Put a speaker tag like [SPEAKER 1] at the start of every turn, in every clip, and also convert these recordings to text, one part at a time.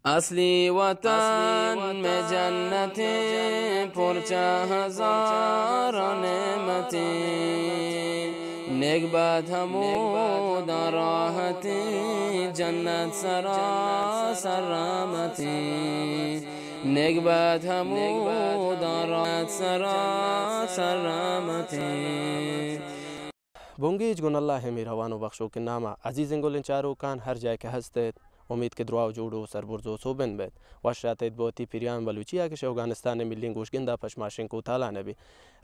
[SPEAKER 1] असली वतन में जन्नतें पुरचा हज़ारों नेमतें, नेक बात हमूद राहतें, जन्नत सरासर रहमतें, नेक बात हमूद राहत सरासर रहमतें।
[SPEAKER 2] बुंगीज गुन अल्लाह है मेरा वानो बख्शो के नामा अजीज़ इंगुल चारो कान हर जाए के हस्ते उम्मीद के दुआ जोड़ो सरबुरजो सोबन बेत वशात बोती पिरियान बलूचिया के अफगानिस्तान मिलिंग गोशगिंदा पशमाशिंग को ताला नबी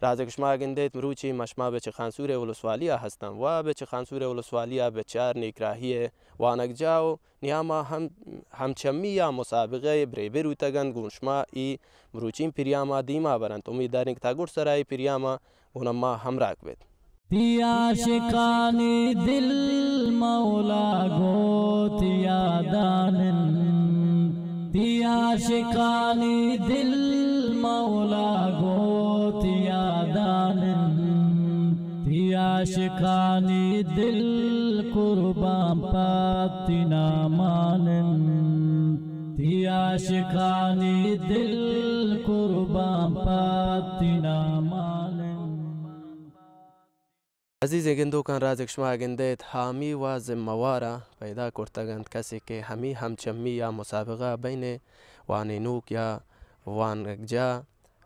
[SPEAKER 2] राजक शमा गिंदे मरूची मशमा बेच खानसूर वलसवालिया हस्तम वा बेच खानसूर वलसवालिया बेचार निकराहिए वानक जाओ नियामा हम चम्मिया मुसाबिक़े ब्रेबेरु तगन गुशमा ई मरूची पिरियामा दीमा बरंत उम्मीदारिंग तागुर सराय पिरियामा गुनम्मा हमराक बेत
[SPEAKER 3] तिया शिकानी दिल मौला गोतिया दानन, तिया शिकानी दिल मौला गोतिया दानन, तिया शिकानी दिल कुर्बान पातिना मानन, तिया शिकानी दिल कुर्बान पातिना मानन।
[SPEAKER 2] अजीज़ गिंदो कान राजक शमा गिंदेत हामी व ज़िम्मेवारा पैदा करतगंद कसी के हमी हम चम्मी या मुसाबका बैने वानूक या वानजा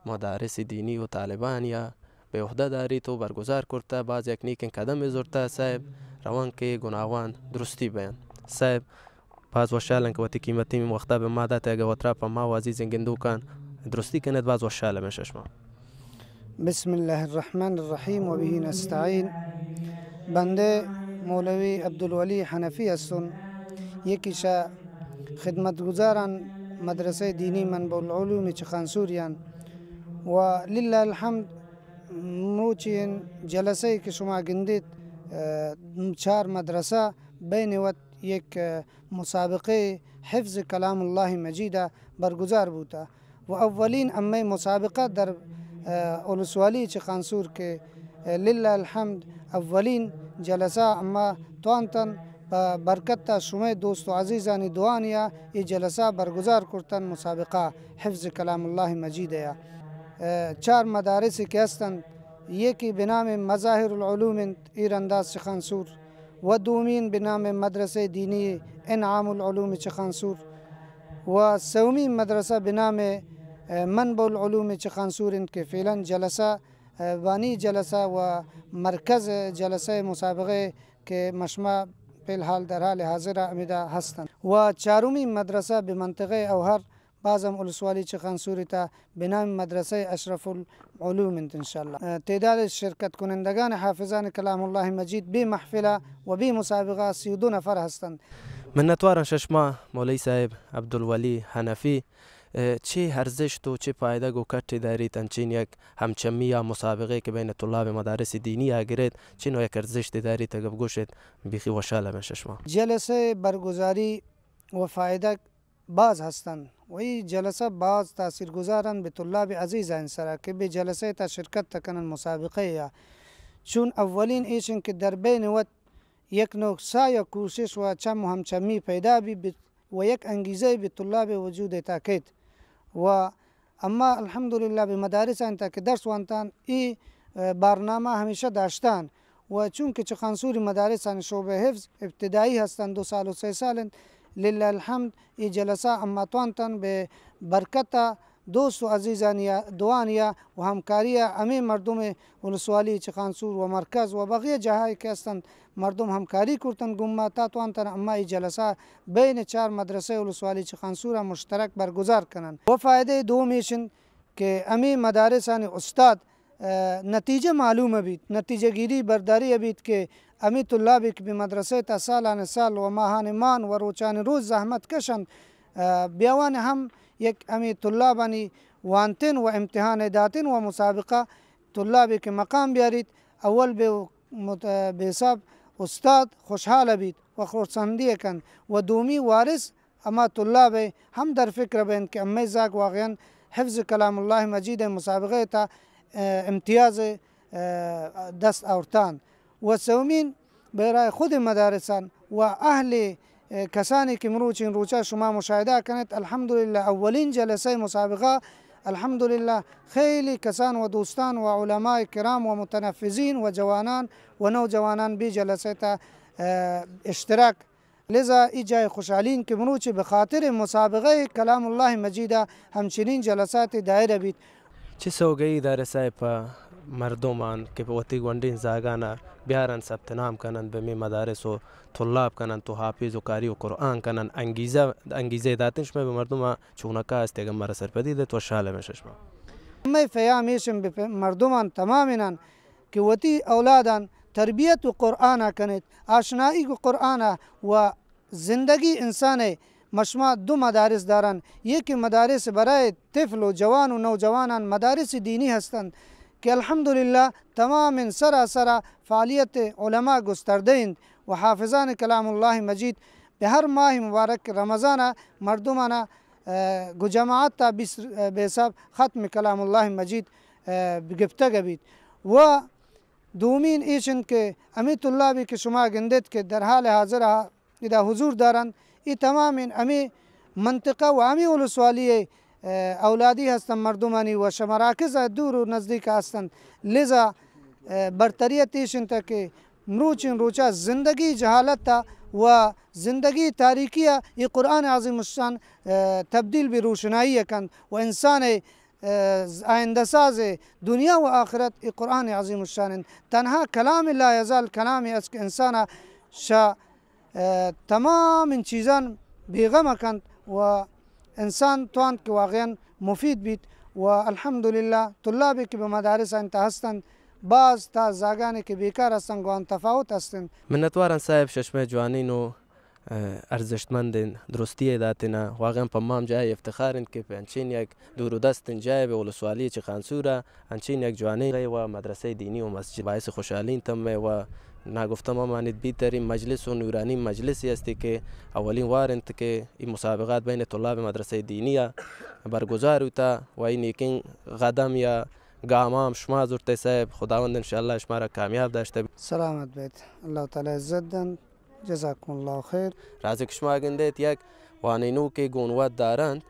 [SPEAKER 2] मदारस दीनी व तालिबान या बेहदादारी तो बरगुजार करता बाज़ यकनीक कदम ज़ुरता साहब रवान के गुनावान दुरुस्ती बयान साहब बाज़ वशालन के वती कीमती में वक्ता बमादा तैगा वतरा पमा अजीज़ गिंदो कान दुरुस्ती कनत बाज़ वशाल में शशमा
[SPEAKER 4] बिस्मिल्लाहिर्रहमानिर्रहीम व बिही नस्तईन। बंदे मौलवी अब्दुल वली हनफी हसन यकीशा खिदमत गुजारान मदरसे दीनी मनबुल उलूम खानसूरियान व लिल्लाह अलहम्द मोचिन जलसे के शुमा गिंदित चार मदरसा बैन वत एक मुसाबक़े हिफ्ज़ कलामुल्लाह मजीदा बरगुजार बूता व अव्वलीन अम्मे मुसाबक़ा दर वलसवाली खानसूर के लिल्लाह अलहम्द अव्वलीन जलसा अम्मा तवानतन बरकत शुमे दोस्त अजीज़ानी दुआनिया ये जलसा बरगुजार करतन मुसाबक़ा हिफ्ज़ कलामुल्लाह मजीदा चार मदारस के हस्तन ये की बिना में मज़ाहिरुल उलूम ईरंदाज खानसूर व दूमीन बिना में मदरसे दीनी इनामुल उलूम खानसूर व सौमी मदरसा बिना में मनबुल उलूम खानसूर इनके फ़िलन जलसा वानी जलसा व मरकज़ जलसा मुसाबक़े के मशमा फ़िलहाल दर हाल हाज़िरा अमिदा हस्तन व चारूमी मदरसा बमंतक़े अवहर बाज़म वलसवाली खानसूरिता बिना मदरसा अशरफुल उलूम इंशाअल्लाह तेदाद शिरकत कुनंदगान हाफिज़ान कलामुल्लाह मजीद बे महफ़िला व बे मुसाबक़ा 32 नफ़र हस्तन।
[SPEAKER 2] मिन्नतवार शशमा मौलवी साहब अब्दुल वली हनफी چه ارزش و چه پایده گو کٹ داری تنچین یک همچمی یا مسابقه که بین طلاب مدارس دینی اگرید چه نوع یک ارزش داری تا گوشت بیخی وشاله من ششما
[SPEAKER 4] جلسه برگزاری و فایده باز هستند و این جلسه باز تاثیرگذارند به طلاب عزیز انسرا که به جلسه تا شرکت تکنن مسابقه یا چون اولین ایشن که در بین وقت یک نوع سعی کوشش و چم همچمی پیدا بی و یک انگیزه به طلاب وجود تاکید و اما الحمدلله به مدارس انتا که درس وانتان ای برنامه همیشه داشتن و چون که خانسوری مدارس شعبه حفظ ابتدایی هستند 2 سال و 3 سال لله الحمد ای جلسه اما توانتان به برکت دوست و عزیزانیا دوانیا و همکاری امی مردم ولسوالی خانسور و مرکز و بقیه جاهای که هستند مردم همکاری کردن گمما تا توانتن اما ای جلسه بین 4 مدرسه ولسوالی خانسور مشترک برگزار کنند و فایده دومیشن که امی مدارسان استاد نتیجه معلومه بید نتیجه گیری برداری بید که امی طلابی که به مدرسه تا سالان سال و ماهان مان و روچان روز زحمت کشند بیاوان هم یک امی طلابانی وانتن و امتحان داتن و مسابقه طلابی که مقام بیارید اول به حساب استاد خوشحال بید و خورسندی کن و دومی وارث اما طلاب هم در فکر بین که امی زاگ واقعا حفظ کلام الله مجید مسابقه تا امتیاز دست آورتان و سومین برای خود مدارسان و اهل کسانی که مروچ این روچه شما مشاهده کنید الحمدلله اولین جلسه مسابقه الحمدلله خیلی کسان و دوستان و علماء کرام و متنفذین و جوانان و نوجوانان به جلسه تا اشتراک. لذا ای جای خوشحالین که مروچ به خاطر مسابقه کلام الله مجید همچنین جلسات دایر بید.
[SPEAKER 2] چه سوگی داره صاحب مردمان که وقتی گوندین زاگانا بیارن ثبت نام کنن به می مدارس و طلاب کنن تو حافظ و قاری و قرآن کنن انگیزه داتنش به مردم چونکا است پیغمبر سرپدید تو شاله میششم
[SPEAKER 4] می فهمیشم به مردمان تماماً که وقتی اولادان تربیت و قرآن کنید آشنایی و قرآن و زندگی انسان مشما دو مدارس دارن. یکی مدارس برای طفل و جوان و نوجوانان مدارس دینی هستند که الحمدلله تمام سراسر فعالیت علما گسترده اند و حافظان کلام الله مجید به هر ماه مبارک رمضان مردمان جماعت تا به حساب ختم کلام الله مجید گفته بید. و دومین ایشن که امی طلابی که شما گندید که در حال حاضر اذا حضور دارند ای تمام امی منطقه و امی ولسوالی اولادی هستند مردمانی و شمراکز دور و نزدیک هستند. لذا برتریت ایشن تا که مروچین روچا زندگی جهالت تا و زندگی تاریکی ای قرآن عظیم الشان تبدیل به روشنایی کند و انسان آینده ساز دنیا و آخرت ای قرآن عظیم الشان تنها کلام لا یزال کلامی است که انسان شا تمام این چیزان بیغم کند و انسان توان که واقعا مفید بید. و الحمدلله طلابی که به مدارس انت هستند باز تا زاگانی که بیکار هستند گوان تفاوت هستند.
[SPEAKER 2] منتوارن صاحب ششمه جوانین و ارزشمندین درستی داتنا واقعا پمام جای افتخارن که انچین یک دور و دستن جای به ولسوالی چه خانسوره انچین یک جوانی و مدرسه دینی و مسجد باعث خوشحالین تم و نگفتم امانت بیترین مجلس و نورانی مجلسی است که اولین وارنت که این مسابقات بین طلاب مدرسه دینی برگزار ہوتا و این یکین قدم یا گامام شما زورت صاحب خداوند ان شاء الله شما را کامیاب داشته
[SPEAKER 4] سلامت بید. الله تعالی عزت دن. جزاکم الله خیر.
[SPEAKER 2] راز شما گندید یک وانینو که گونوت دارند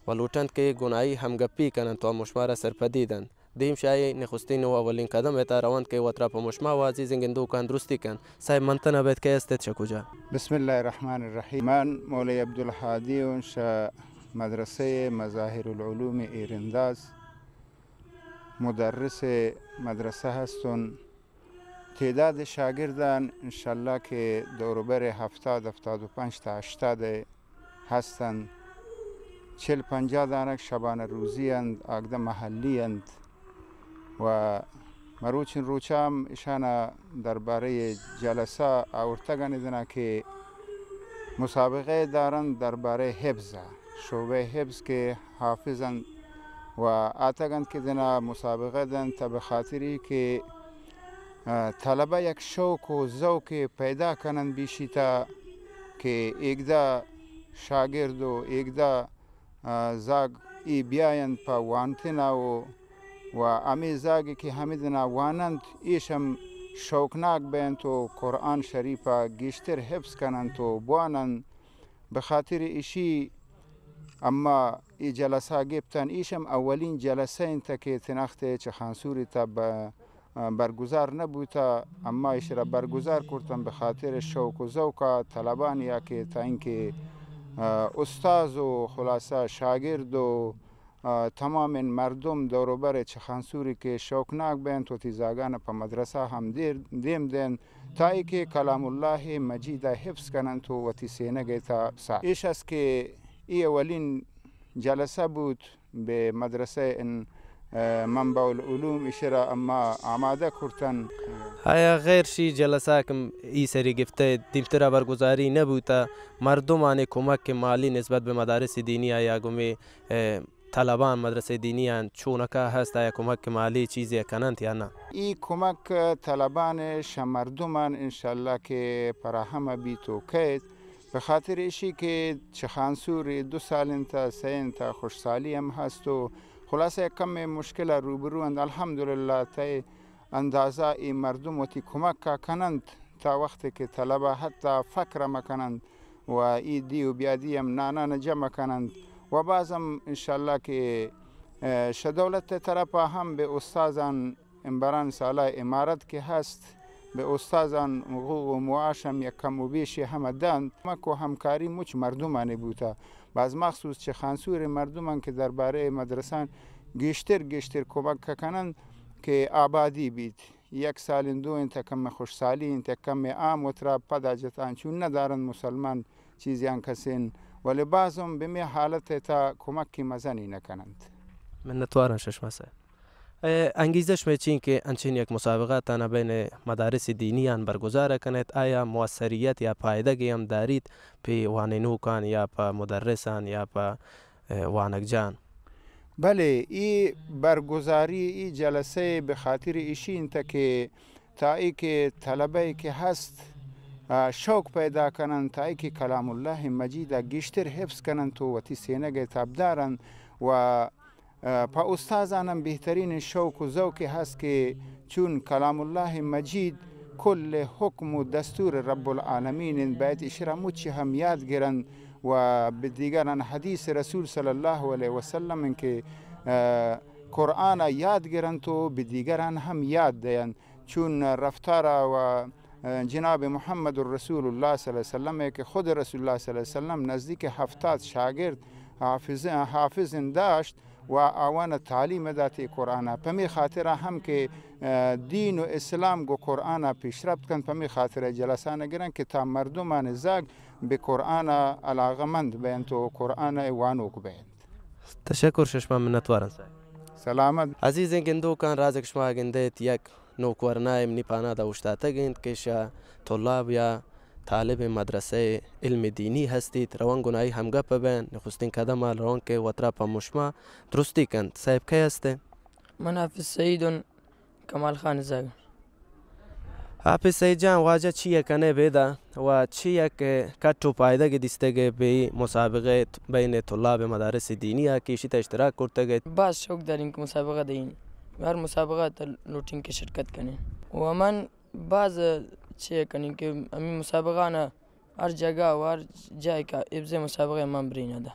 [SPEAKER 2] و لوٹند که گونایی همگپی کنند تو مشما را سرپدیدند دیم شای نخستین و اولین قدم تا روند که وطرا په مشما و عزیز گندو کان درستی کن صاحب منتنا بید که استید شکوجا.
[SPEAKER 5] بسم الله الرحمن الرحیم. من مولوی عبدالهادی انشا مدرسه مظاهر العلوم ایرنداز مدرس مدرسه هستم. تعداد شاگردان انشالله که دوروبر 70-75 تا 80 هستند. 40-50 دانک شبانه روزی اند آگده محلی اند و مروچین روچام ایشان درباره جلسه آورتگانیدن که مسابقه دارند درباره حفظ شعبه حفظ که حافظند و آتگند که دنا مسابقه دن تا به خاطری که طلبه یک شوق و ذوق پیدا کنند بیشی تا که ایگدا شاگرد و ایگدا زاگ ای بیایند پا وانتنا و امی زاگی که همیدنا وانند ایشم شوقناک بین تو قرآن شریفا گیشتر حفظ کنند تو بوانند به خاطر ایشی. اما ای جلسه گفتن ایشم اولین جلسه انتا که تنخته چه خانسوری تا برگزار نبوده اما ایش را برگزار کردن به خاطر شوق و ذوق طلبان یا که تا اینکه استاد و خلاصه شاگرد و تمام مردم دوروبر چخانسوری که شوقناک بین تو تیزاگان پا مدرسه هم دیم دین تا ای که کلام الله مجید حفظ کنند تو و تیسینه گیتا سا. ایش است که ای اولین جلسه بود به مدرسه منبع العلوم ایش را اما آماده کردن.
[SPEAKER 2] آیا غیر شی جلسه کم ای سری گفته دیمتر برگزاری نبوده مردمان کمک مالی نسبت به مدارس دینی یا گمی طلبان مدرسه دینی هستند چونکه هست آیا کمک مالی چیزی کنند یا نه؟
[SPEAKER 5] ای کمک طلبان مردمان انشالله که فراهم بیتو کید به خاطر ایشی که چخانسور 2 سال تا 3 تا خوشسالی هم هست و خلاصه کم مشکل روبرو اند. الحمدلله تا اندازه ای مردم وتی کمک کنند تا وقتی که طلبه حتی فکر مکنند و ایدی و بیادی هم نانان جمع کنند و بازم انشالله که شدولت طرف هم به استازان بران ساله امارت که هست به استازان حقوق و معاش هم یک کم و بیشی هم دند کمک و همکاری مچ مردمانه بوده باز مخصوص چه خانسور مردمان که درباره مدرسان گشتر کمک کنند که آبادی بید یک سال دو انت کم خوشسالی انت کم عام و ترا پداجتان چون ندارن مسلمان چیزیان کسین ولی بعضم به می حالت تا کمکی مزنی نکنند.
[SPEAKER 2] منتوارن ششمه سه انگیزش میچین که انچین یک مسابقه تانا بین مدارس دینی آن برگزار کنید آیا موثریت یا پایدگی هم دارید پی وانینوکان یا پا مدرسان یا پا وانکجان؟
[SPEAKER 5] بله ای برگزاری ای جلسه به خاطر ایشی انت که تا ای که طلبه که هست شوق پیدا کنند تا ای که کلام الله مجید گشتر حفظ کنند تو وتی سینه تاب دارن و پا استازانم بهترین شوق و ذوقی هست که چون کلام الله مجید کل حکم و دستور رب العالمین باید اشرا مچی هم یاد گیرند و به دیگران حدیث رسول صلی الله علیه و سلم که قرآن یاد گیرند تو به دیگران هم یاد دهند چون رفتار و جناب محمد رسول الله صلی الله علیه و سلم که خود رسول الله صلی الله علیه و سلم نزدیک 70 شاگرد حافظ داشت و آوان تعلیم داتی قرآن پمی خاطر هم که دین و اسلام گو قرآن پیشرفت کن پمی خاطر جلسه نگیرن که تا مردمان زاگ به قرآن علاقمند بیند تو قرآن وانوک بیند.
[SPEAKER 2] تشکر ششما منتوارن سای
[SPEAKER 5] سلامت
[SPEAKER 2] عزیز گندو کان رازق شما گندیت یک نوکورنایم نیپانا دا اشتاته گند که شا طلاب یا طالب مدرسه علم دینی هستید روان گناهی هم گپ بین نخستین قدم روان که وطرا پا مشما درستی کند صاحب که هسته؟
[SPEAKER 1] من حافظ سعید کمال خان زاگ.
[SPEAKER 2] حافظ سعید جان واجه چی کنه بیده و چی یک کٹو پایده که دیسته گه به مسابقه بین طلاب مدارس دینی ها که ایشی تا اشتراک کرده گه؟
[SPEAKER 1] بعض شوق داریم که مسابقه دهیم هر مسابقه تا لوٹین که شرکت کنیم و من بعض چه کنیم که امی مسابقه نه هر جگه و هر جای که ابزه مسابقه من برینه ده.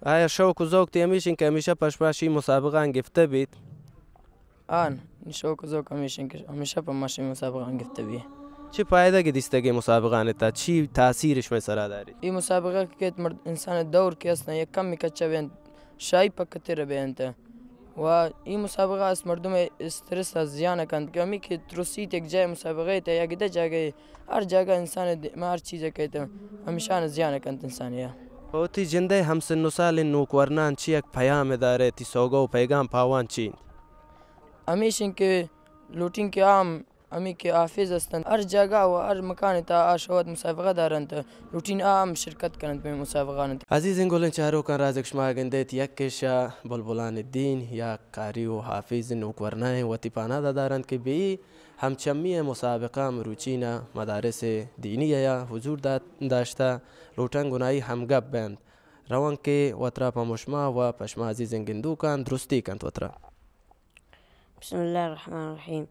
[SPEAKER 2] آیا شوق و ذوق تی همیشین که همیشه پشپاشی مسابقه انگفته بید؟
[SPEAKER 1] آن شوق و ذوق همیشین که همیشه پشپاشی مسابقه انگفته بید.
[SPEAKER 2] چی پایده که دیسته گه مسابقه تا چی تاثیرش مثلا دارید؟
[SPEAKER 1] این مسابقه که انسان دور که اصلا یک کم میکچه بیند شای پکتر بیند و این مسابقه از مردم استرس از زیان کند که همی که ترسید یک جای مسابقه تا یک ده جگه هر جگه انسان هر چیزی که تا همیشه زیان کند انسانیه.
[SPEAKER 2] و تی جنده همسن سال نوکورنان چی یک پیام داره تی سوگا و پیغام پاوان چی؟
[SPEAKER 1] همیشین که لوٹین که عام همی که حافظ هستند هر جگه و هر مکان تا شود مسابقه دارند لوٹین عام شرکت کنند به مسابقه.
[SPEAKER 2] عزیز گلن چهارو کان رازق شما گندیت یک کشا بلبلان الدین یا قاری و حافظ نوکورنای و تیپانا دارند که بی همچمی مسابقه مروچینا مدارس دینی یا حضور داشته لوٹن گناهی هم گپ بند روان که وطرا پمشما و پشما عزیز گندو کان درستی کند وطرا.
[SPEAKER 6] بسم الله الرحمن الرحیم.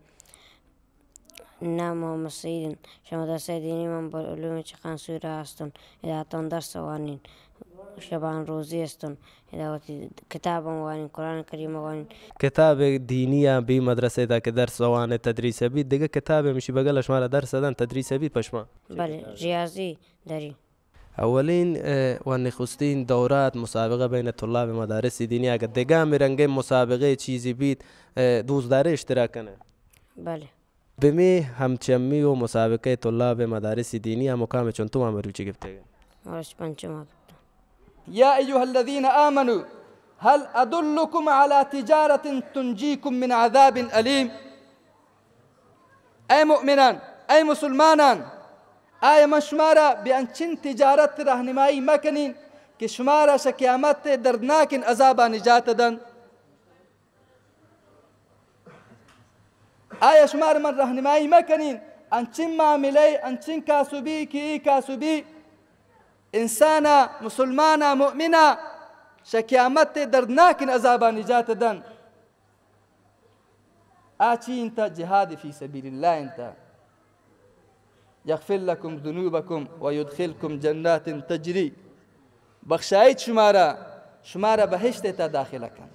[SPEAKER 6] نام محمد سعید مدرسه دینی من با علوم چخان سوره هستم اداتان درس وانین شبان روزی هستم اداوتی کتاب وانین قرآن کریم وانین
[SPEAKER 2] کتاب دینی بی مدرسه تا که درس وانه تدریس بید دیگه کتاب میشی بگلش مارا درس دادن تدریس بید پشما؟
[SPEAKER 6] بله ریاضی داری.
[SPEAKER 2] اولین و نخستین دورات مسابقه بین طلاب مدارس دینی اگر دیگه میرنگه مسابقه چیزی بید دوزداره اشتراک کنه؟
[SPEAKER 6] بله.
[SPEAKER 2] بمی همچمی و مسابقه طلاب مدارس دینی مقام چونتو عملو چی گفته؟
[SPEAKER 6] ورش پنچم.
[SPEAKER 7] يا أيها الذين آمنوا هل أدلكم على تجارة تنجيكم من عذاب أليم؟ أي مؤمنان أي مسلمانان آیا من شما را به انچین تجارت راهنمایی مکنین که شما را قیامت دردناک عذاب نجات دن؟ آیا شما را من راهنمایی مکنین انچین معامله انچین کاسبی که ای کاسبی انسان مسلمان مؤمن قیامت دردناک عذاب نجات دن؟ آچی انت جهاد فی سبیل الله انت يغفر لكم ذنوبكم ويدخلكم جنات تجري بخشایت شمارا بهشت تا داخل کن.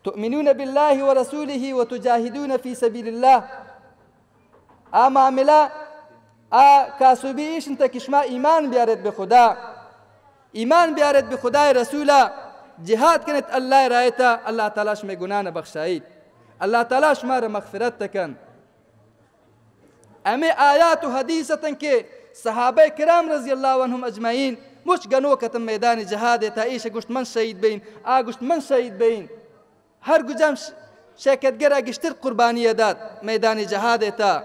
[SPEAKER 7] تؤمنون بالله ورسوله وتجاهدون في سبيل الله. معامله کاسبیش انت که شما ایمان بیارد به خدا، ایمان بیارد به خدای رسولا، جهاد کنید الله رایتا، الله تعالی شما گناه بخشایید، الله تعالی شما را مغفرت تکن. امی آیات و حدیثتن که صحابه کرام رضی الله عنهم اجمعین مش گنو کتم میدان جهاد تا ایش گوشت من شهید بین، گوشت من شهید بین، هر گجم شرکتگر گشتر قربانی داد میدان جهاد تا.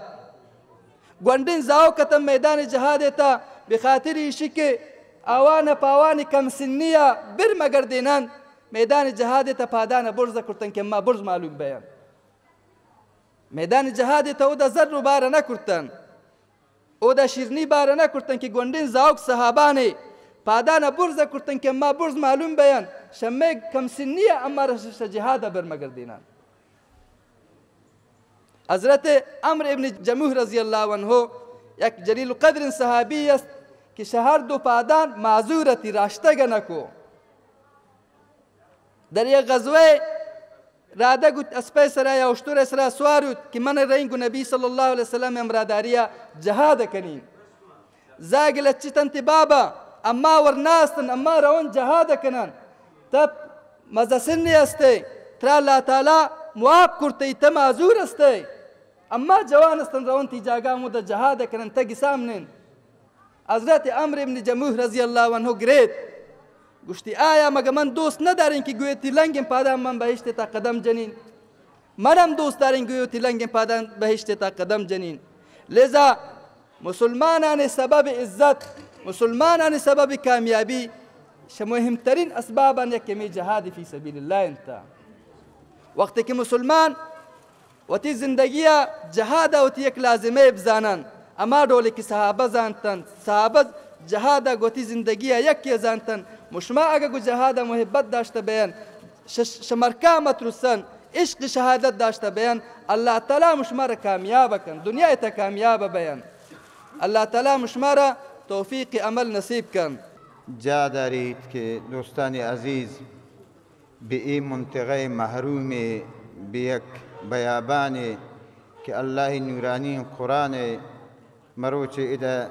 [SPEAKER 7] گوندین زاو کتم میدان جهاد تا بخاطر ایشی که آوان پاوان کم سنیه بر مگردینن میدان جهاد تا پادان برز کرتن که ما برز معلوم بیان. میدان جهاد تا او دا زر رو باره نکرتن، او دا شیرنی باره نکرتن که گوندین زاوک صحابانی پادان برز کرتن که ما برز معلوم بیان شمه کم سنیه اما رشش جهاد بر مگردینن. حضرت عمرو ابن جموح رضی الله عنه یک جلیل قدر صحابی است که شهر دو پادان معذورتی راشته نکو. در یک غزوه راده گوت اسپه سرا یا اشتور سرا سوارود که من رینگو نبی صلی الله علیه وسلم امراداریا جهاد کنیم. زاگلت چتن بابا اما ورناستن اما روان جهاد کنن تب مزسنی استه ترا اللہ تعالی مواب کرتی تا معذور استه اما جوان استن روان تی جاگا مو دا جهاد کنن تگی سامنن. حضرت عمرو ابن جموح رضی اللہ عنہ گرید گوشتی آیا مگه من دوست ندارین که گویتی لنگم پادم من بهشت تا قدم جنین، منم دوست دارین گویتی لنگم پادم بهشت تا قدم جنین. لذا مسلمانان سبب عزت، مسلمانان سبب کامیابی مهمترین اسبابا یکمی جهاد فی سبیل الله انتا. وقتی که مسلمان وتی زندگی جهاد وتی یک لازمه بزانن اما دولی که صحابه زانتن، صحابه جهاد گوتی زندگی یکی زانتن، مشما اگه گو جهاد محبت داشته بیان شمرکا مترسن عشق شهادت داشته بیان الله تعالی مشما را کامیاب کن، دنیا تا کامیاب بیان، الله تعالی مشما را توفیق عمل نصیب کن.
[SPEAKER 5] جا دارید که دوستان عزیز به این منطقه محروم به یک بیابانی که الله نورانی قرآن مروچ اذا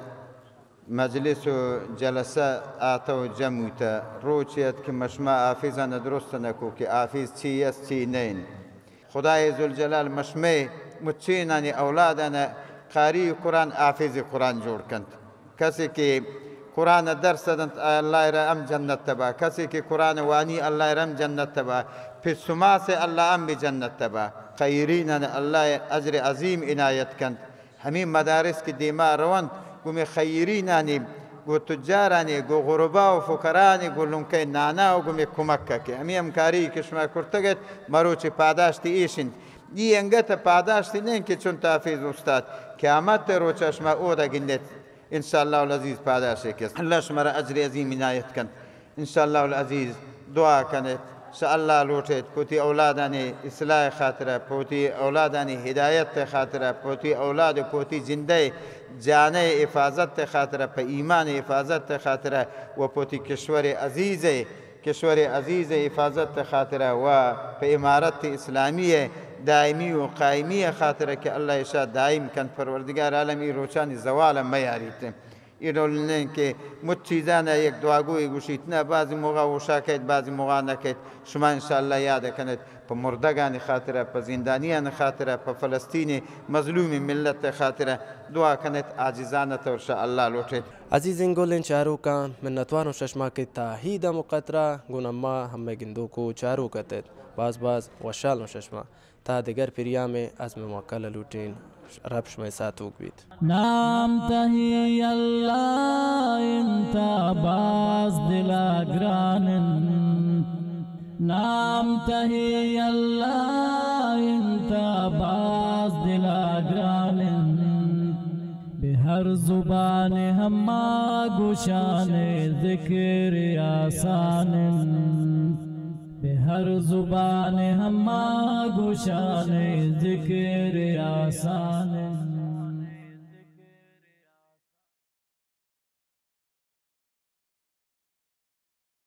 [SPEAKER 5] مجلس و جلسه آتا و جموتا روچیت که مشما آفیزان درست نکو که آفیز چی است چی نین. خدای ذوالجلال مشمه مچینانی اولادان قاری قرآن آفیز قرآن جوڑ کند. کسی که قرآن درس دند الله را ام جنت تبا، کسی که قرآن وانی الله را ام جنت تبا، پسما سے الله ام بھی جنت تبا. خیرینان الله اجر عظیم عنایت کند. همین مدارس که دیما روند گومی خیرینانی گو تجارانی گو غربا و فقرانی گو لنکه نانا و گومی کمک که همین امکاری که شما کرتگت مروچ پاداشتی ایشند. دی انگت پاداشتی نین که چون تحفیظ استاد قیامت روچ شما او دا گندت انشاءالله العزیز پاداشی کست. الله شما را اجر عظیم عنایت کند. انشاءالله العزیز دعا کند الله لوٹت پوتی اولادانی اصلاح خاطرہ، پوتی اولادانی ہدایت خاطرہ، پوتی اولاد پوتی زندے جانے حفاظت خاطرہ، پہ ایمان حفاظت خاطرہ و پوتی کشور عزیز حفاظت خاطرہ و پہ امارت اسلامی دائمی و قائمی خاطرہ کہ اللہ اشاء دائم کن. پروردگار عالمی روچانی زوال میاریت ایرولنن که مت چیزانه یک دعاگوی گوشید نه بعضی موقع وشا کید بعضی موقع نکید. شما انشاءالله یاد کنید پا مردگان خاطره، پا زندانیان خاطره، پا فلسطین مظلوم ملت خاطره دعا کنید عاجزانه تورشا الله لوٹید.
[SPEAKER 2] عزیزین گولن چارو کان منتوانو ششما که تاهید مقطره گونما همه گندو کو چارو کتید باز وشالو ششما تا دیگر پیریام از موکل لوٹین رب شما ساتوک بید.
[SPEAKER 3] نام تهی اللہ انتا باز دلا گرانن، نام تهی اللہ انتا باز دلا گرانن، به هر زبان ہما گوشان ذکر آسانن، به هر زبان ہما گوشان ذکر آسان.